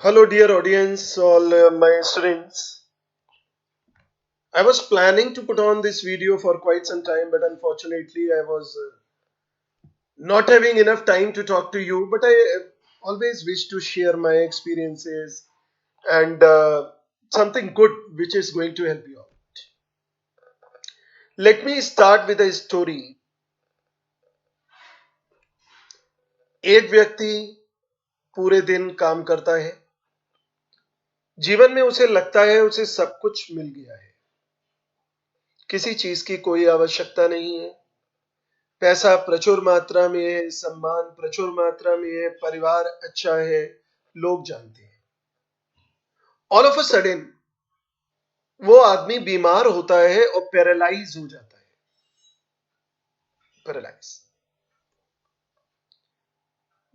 Hello, dear audience, all my students. I was planning to put on this video for quite some time, but unfortunately, I was not having enough time to talk to you. But I always wish to share my experiences and something good which is going to help you out. Let me start with a story. एक व्यक्ति पूरे दिन काम करता है, जीवन में उसे लगता है उसे सब कुछ मिल गया है, किसी चीज की कोई आवश्यकता नहीं है, पैसा प्रचुर मात्रा में है, सम्मान प्रचुर मात्रा में है, परिवार अच्छा है, लोग जानते हैं। ऑल ऑफ अ सडन वो आदमी बीमार होता है और पैरालाइज हो जाता है। पैरालाइज,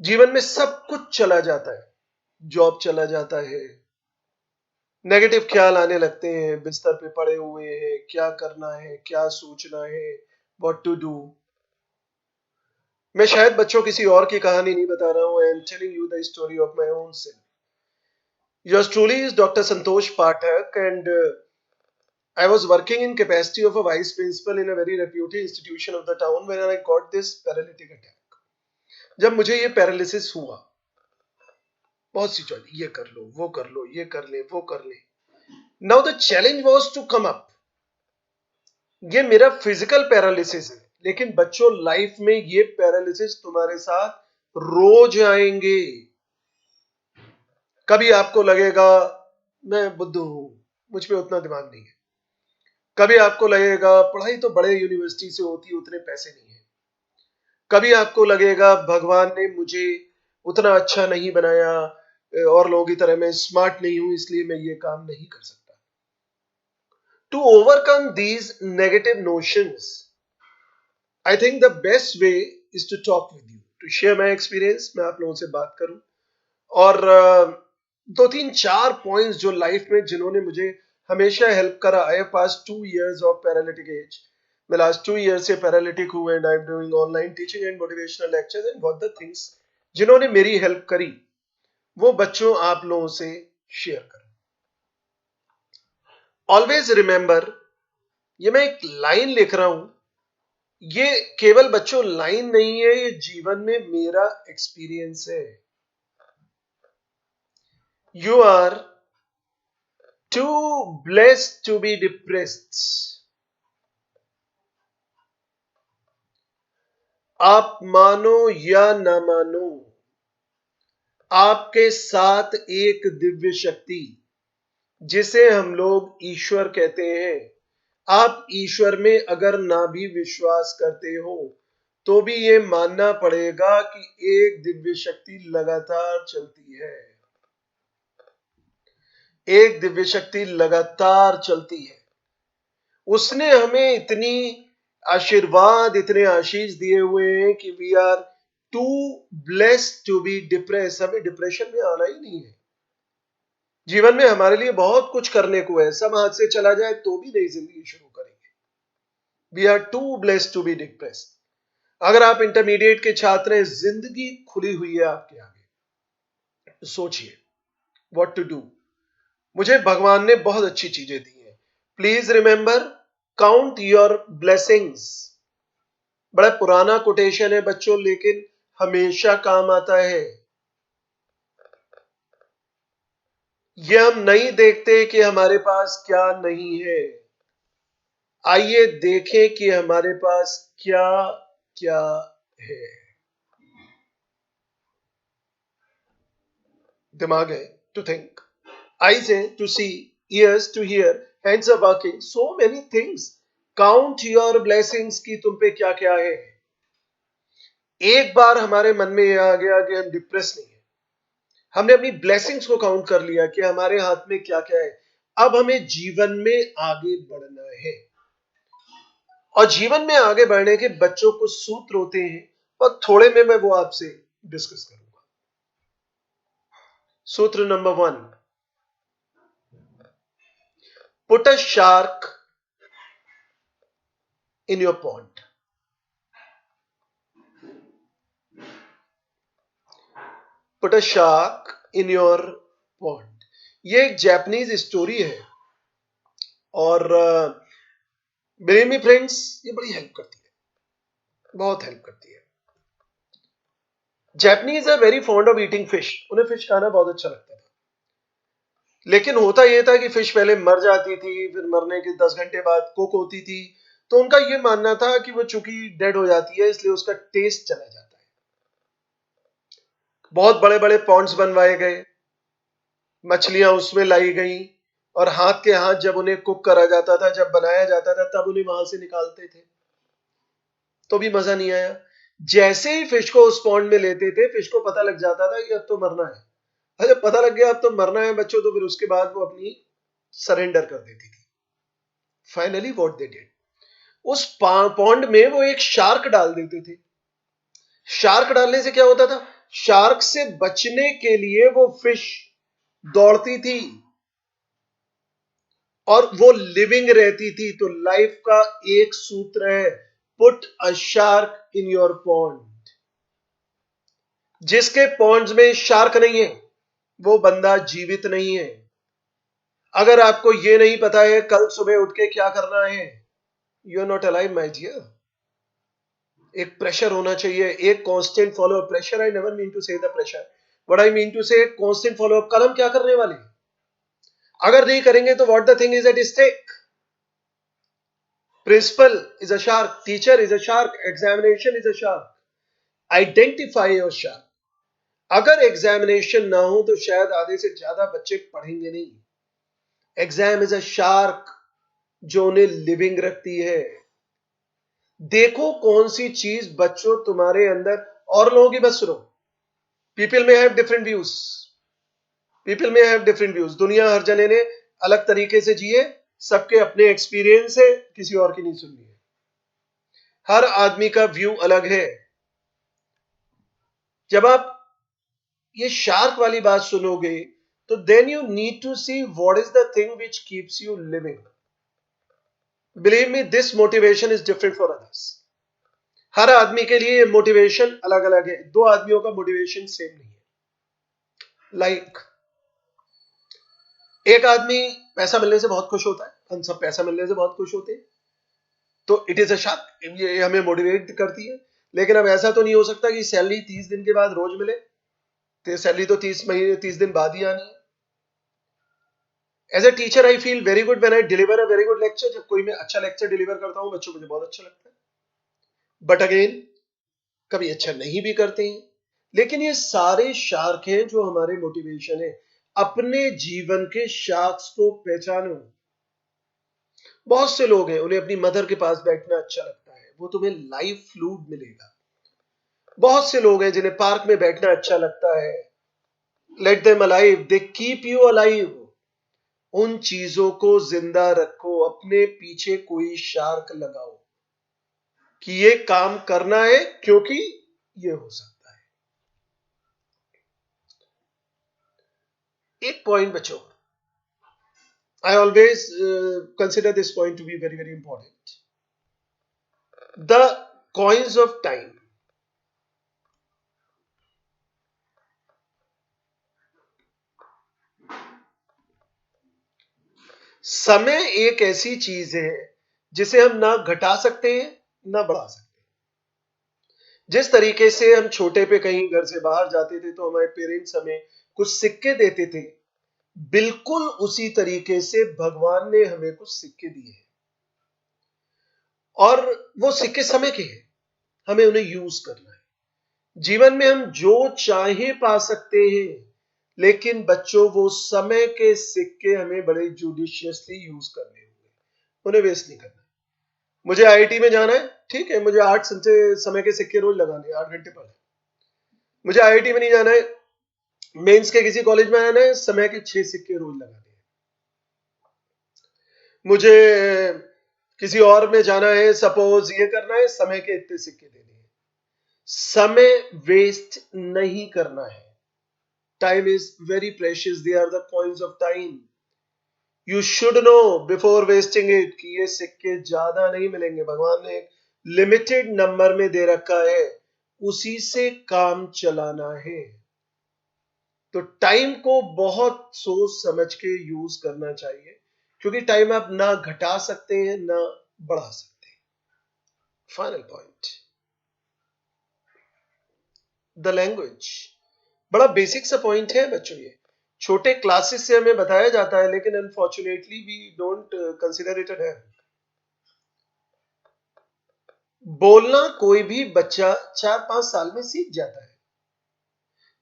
जीवन में सब कुछ चला जाता है, जॉब चला जाता है, नेगेटिव ख्याल आने लगते हैं, बिस्तर पे पड़े हुए हैं, क्या करना है, क्या सोचना है, व्हाट टू डू। मैं शायद बच्चों किसी और की कहानी नहीं बता रहा हूं, I am telling you the story of my own self. Yours truly is Dr. Santosh Pathak, and I was working in capacity of a vice principal in a very reputed institution of the town when I got this paralytic attack. जब मुझे ये paralysis हुआ, बहुत सी चीजें, ये कर लो, वो कर लो, ये कर ले, वो कर ले। Now the challenge was to come up. ये मेरा फिजिकल पैरालिसिस है, लेकिन बच्चों लाइफ में ये पैरालिसिस तुम्हारे साथ रोज आएंगे। कभी आपको लगेगा मैं बुद्धू हूं, मुझ पे उतना दिमाग नहीं है। कभी आपको लगेगा पढ़ाई तो बड़े यूनिवर्सिटी से होती, उतने पैसे नहीं है। कभी आपको लगेगा भगवान ने मुझे उतना अच्छा नहीं बनाया और लोगों की तरह मैं स्मार्ट नहीं हूं, इसलिए मैं ये काम नहीं कर सकता। To overcome these negative notions, I think the best way is to talk with you, to share my experience. मैं आप लोगों से बात करूं और दो तीन चार पॉइंट्स जो लाइफ में जिन्होंने मुझे हमेशा हेल्प करा। I have pass 2 years of paralytic age. मैं लास्ट 2 years से पैरालिटिक हूँ and I am doing online teaching and motivational lectures and what the things जिन्होंने मेरी हेल्प करी वो बच्चों आप लोगों से शेयर करूं। ऑलवेज रिमेंबर, ये मैं एक लाइन लिख रहा हूं, ये केवल बच्चों लाइन नहीं है, ये जीवन में मेरा एक्सपीरियंस है। You are too blessed to be depressed. आप मानो या ना मानो, आपके साथ एक दिव्य शक्ति जिसे हम लोग ईश्वर कहते हैं। आप ईश्वर में अगर ना भी विश्वास करते हो तो भी ये मानना पड़ेगा कि एक दिव्य शक्ति लगातार चलती है, एक दिव्य शक्ति लगातार चलती है। उसने हमें इतनी आशीर्वाद, इतने आशीष दिए हुए हैं कि we are too blessed to be depress. हमें डिप्रेशन में आना ही नहीं है। जीवन में हमारे लिए बहुत कुछ करने को है, सब हाथ से चला जाए तो भी नई जिंदगी शुरू करेंगे। We are too blessed to be depress. अगर आप इंटरमीडिएट के छात्र हैं, जिंदगी खुली हुई है आपके आगे, सोचिए व्हाट टू डू। मुझे भगवान ने बहुत अच्छी चीजें दी हैं। Please remember, count your blessings. बड़ा पुराना कोटेशन है बच्चों, लेकिन हमेशा काम आता है। ये हम नहीं देखते कि हमारे पास क्या नहीं है, आइए देखें कि हमारे पास क्या क्या है। दिमाग है टू थिंक, eyes है to see, ears to hear, hands are working, so many things. Count your blessings कि तुम पे क्या क्या है। एक बार हमारे मन में यह आ गया कि हम डिप्रेस नहीं है, हमने अपनी ब्लेसिंग्स को काउंट कर लिया कि हमारे हाथ में क्या क्या है। अब हमें जीवन में आगे बढ़ना है, और जीवन में आगे बढ़ने के बच्चों को सूत्र होते हैं और थोड़े में मैं वो आपसे डिस्कस करूंगा। सूत्र number 1, put a shark in your pond. Put a shark in your pond. ये एक जापानीज स्टोरी है और बिलीव मी फ्रेंड्स, ये बड़ी हेल्प करती है, बहुत हेल्प करती है। Japanese are very fond of eating fish, उन्हें फिश खाना बहुत अच्छा लगता था। लेकिन होता यह था कि फिश पहले मर जाती थी, फिर मरने के 10 घंटे बाद कुक होती थी, तो उनका यह मानना था कि वो चूंकि डेड हो जाती है इसलिए उसका टेस्ट चला जाता है। बहुत बड़े बड़े पॉन्ड्स बनवाए गए, मछलियां उसमें लाई गई और हाथ के हाथ जब उन्हें कुक करा जाता था, जब बनाया जाता था, तब उन्हें वहां से निकालते थे, तो भी मजा नहीं आया। जैसे ही फिश को उस पॉन्ड में लेते थे, फिश को पता लग जाता था कि अब तो मरना है। जब पता लग गया अब तो मरना है बच्चों, तो फिर उसके बाद वो अपनी सरेंडर कर देती थी। फाइनली व्हाट दे डिड, उस पॉन्ड में वो एक शार्क डाल देते थे। शार्क डालने से क्या होता था, शार्क से बचने के लिए वो फिश दौड़ती थी और वो लिविंग रहती थी। तो लाइफ का एक सूत्र है, put a shark in your pond. जिसके पॉन्ड्स में शार्क नहीं है वो बंदा जीवित नहीं है। अगर आपको यह नहीं पता है कल सुबह उठ के क्या करना है, you are not alive my dear. एक प्रेशर होना चाहिए, एक constant follow up. Pressure, I never mean to say the pressure, what I mean to say constant follow up. कल हम क्या करने वाले, अगर नहीं करेंगे तो what the thing is at stake. Principal is a shark, teacher is a shark, examination is a shark. Identify your shark. अगर एग्जामिनेशन ना हो तो शायद आधे से ज्यादा बच्चे पढ़ेंगे नहीं। एग्जाम इज अ शार्क जो उन्हें लिविंग रखती है। देखो कौन सी चीज बच्चों तुम्हारे अंदर, और लोगों की बस सुनो, पीपल में हैव डिफरेंट व्यूज, पीपल में हैव डिफरेंट व्यूज। दुनिया हर जने ने अलग तरीके से जिए, सबके अपने एक्सपीरियंस है, किसी और की नहीं सुननी है। हर आदमी का व्यू अलग है। जब आप ये शार्क वाली बात सुनोगे तो then you need to see what is the thing which keeps you living. Believe me, this motivation is different for others. हर आदमी के लिए मोटिवेशन अलग अलग है, दो आदमियों का मोटिवेशन सेम नहीं है। लाइक एक आदमी पैसा मिलने से बहुत खुश होता है, हम सब पैसा मिलने से बहुत खुश होते हैं, तो इट इज अ शार्क, ये हमें मोटिवेट करती है। लेकिन अब ऐसा तो नहीं हो सकता कि सैलरी 30 दिन के बाद रोज मिले, तो सैलरी तो 30 दिन बाद ही आनी है। As a teacher I feel very good when I deliver a very good lecture. जब कोई मैं अच्छा लेक्चर डिलीवर करता हूं बच्चों, मुझे बहुत अच्छा लगता है। बट अगेन कभी अच्छा नहीं भी करते हैं। लेकिन ये सारे शार्क हैं जो हमारे मोटिवेशन है। अपने जीवन के शार्क्स को पहचानो। बहुत से लोग हैं उन्हें अपनी मदर के पास बैठना अच्छा लगता है, वो तुम्हें लाइफ फ्लूड मिलेगा। बहुत से लोग हैं जिन्हें पार्क में बैठना अच्छा लगता है। Let them alive, they keep you alive. उन चीजों को जिंदा रखो, अपने पीछे कोई शार्क लगाओ कि ये काम करना है क्योंकि ये हो सकता है। एक पॉइंट बच्चों, I always consider this point to be very, very important. The coins of time. समय एक ऐसी चीज है जिसे हम ना घटा सकते हैं ना बढ़ा सकते हैं। जिस तरीके से हम छोटे पे कहीं घर से बाहर जाते थे तो हमारे पेरेंट्स हमें कुछ सिक्के देते थे, बिल्कुल उसी तरीके से भगवान ने हमें कुछ सिक्के दिए हैं और वो सिक्के समय के हैं, हमें उन्हें यूज करना है। जीवन में हम जो चाहे पा सकते हैं, लेकिन बच्चों वो समय के सिक्के हमें बड़े जुडिशियसली यूज करने होंगे, उन्हें वेस्ट नहीं करना। मुझे आईआईटी में जाना है, ठीक है, मुझे 8 समय के सिक्के रोज लगाने, 8 घंटे पढ़े। मुझे आईआईटी में नहीं जाना है, मेंस के किसी कॉलेज में आना है, समय के 6 सिक्के रोज लगाने हैं। मुझे किसी और में जाना है, सपोज ये करना है, समय के इतने सिक्के देने हैं। समय वेस्ट नहीं करना है। Time is very precious. They are the coins of time. You should know before wasting it कि ये सिक्के ज्यादा नहीं मिलेंगे। भगवान ने एक लिमिटेड नंबर में दे रखा है, उसी से काम चलाना है। तो टाइम को बहुत सोच समझ के यूज करना चाहिए, क्योंकि टाइम आप ना घटा सकते हैं ना बढ़ा सकते हैं। Final point, the language. बड़ा बेसिक सा पॉइंट है बच्चों, ये छोटे क्लासेस से हमें बताया जाता है, लेकिन unfortunately we don't consider it है। बोलना कोई भी बच्चा 4-5 साल में सीख जाता है।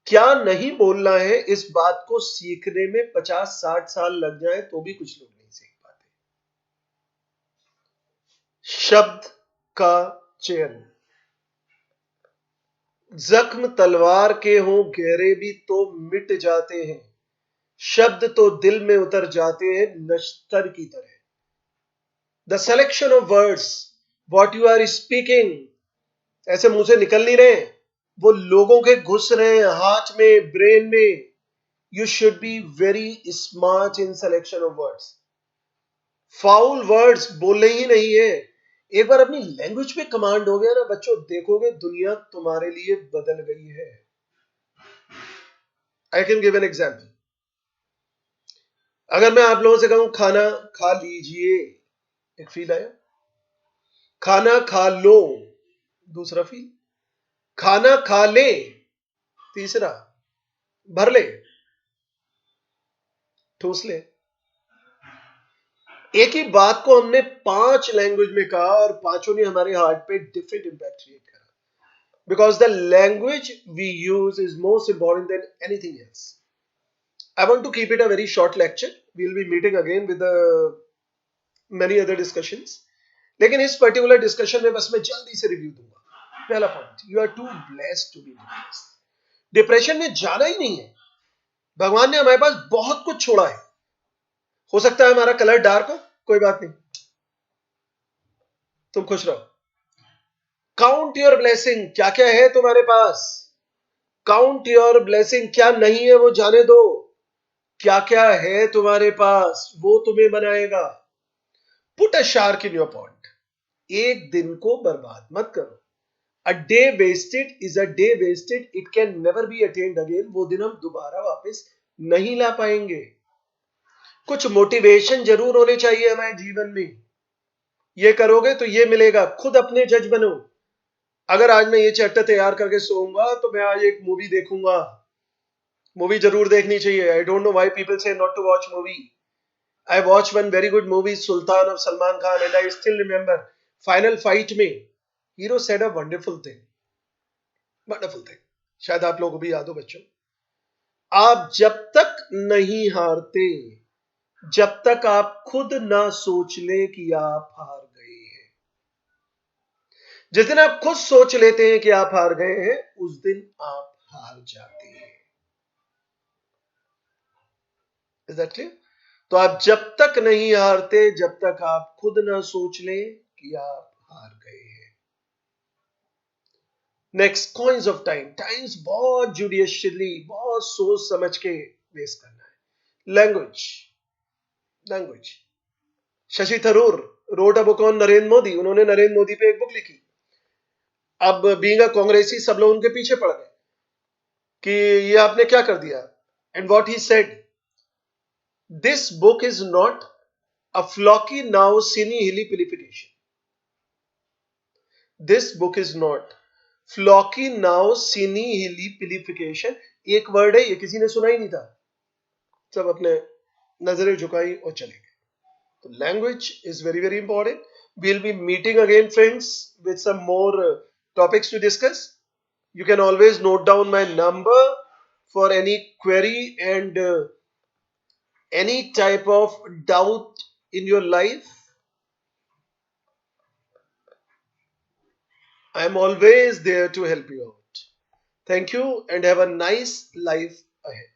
क्या नहीं बोलना है, इस बात को सीखने में 50-60 साल लग जाए तो भी कुछ लोग नहीं सीख पाते। शब्द का चयन, जख्म तलवार के हों गहरे भी तो मिट जाते हैं, शब्द तो दिल में उतर जाते हैं नश्तर की तरह। The selection of words, what you are speaking, ऐसे मुंह से निकल नहीं रहे, वो लोगों के घुस रहे हैं हार्ट में, ब्रेन में। You should be very smart in selection of words. Foul words बोलने ही नहीं है। एक बार अपनी लैंग्वेज पे कमांड हो गया ना बच्चों, देखोगे दुनिया तुम्हारे लिए बदल गई है। I can give an example. अगर मैं आप लोगों से कहूं खाना खा लीजिए, एक फील आया। खाना खा लो, दूसरा फील। खाना खा ले, तीसरा। भर ले, ठूस ले। एक ही बात को हमने 5 लैंग्वेज में कहा और पांचों ने हमारे हार्ट पे डिफरेंट इंपैक्ट क्रिएट करा, because the language we use is most important than anything else. I want to keep it a very short lecture. We'll be meeting again with many other discussions. लेकिन इस particular discussion में बस मैं जल्दी से review दूंगा। पहला point, you are too blessed to be depressed. Depression में जाना ही नहीं है। भगवान ने हमारे पास बहुत कुछ छोड़ा है। हो सकता है हमारा कलर डार्क हो, कोई बात नहीं, तुम खुश रहो। काउंट योर ब्लेसिंग, क्या क्या है तुम्हारे पास। काउंट योर ब्लेसिंग, क्या नहीं है वो जाने दो। क्या क्या है तुम्हारे पास वो तुम्हें बनाएगा। Put a shark in your point, एक दिन को बर्बाद मत करो। A day wasted is a day wasted, it can never be attend again. वो दिन हम दोबारा वापस नहीं ला पाएंगे। कुछ मोटिवेशन जरूर होने चाहिए हमारे जीवन में। ये करोगे तो ये मिलेगा। खुद अपने जज बनो। अगर आज मैं ये चैप्टर तैयार करके सोऊंगा तो मैं आज एक मूवी देखूंगा। मूवी जरूर देखनी चाहिए। I don't know why people say not to watch movie. I watched one very good movie, Sultan of Salman Khan, and I still remember final fight में hero said a wonderful thing, wonderful thing. शायद आप लोगों को भी याद हो बच्चों। आप जब तक नहीं हारते, जब तक आप खुद ना सोच ले कि आप हार गए हैं। जिस दिन आप खुद सोच लेते हैं कि आप हार गए हैं, उस दिन आप हार जाते हैं। Is that clear? तो आप जब तक नहीं हारते, जब तक आप खुद ना सोच लें कि आप हार गए हैं। Next, coins of time. Times बहुत जुडिशियसली, बहुत सोच समझ के वेस्ट करना है। Language, language. Shashi Tharoor wrote a book on Narendra Modi. उन्होंने नरेंद्र मोदी पे एक बुक लिखी। अब बीइंग अ कांग्रेसी सब लोग उनके पीछे पड़ गए कि ये आपने क्या कर दिया। And what he said, this book is not a flocky now sini hilly pilification. This book is not flocky now sini hilly pilification. एक वर्ड है, ये किसी ने सुना ही नहीं था। सब अपने नजरें झुकाई और चले गए। तो language is very very important. we'll be meeting again friends with some more topics to discuss. You can always note down my number for any query and any type of doubt in your life. I am always there to help you out. Thank you and have a nice life ahead.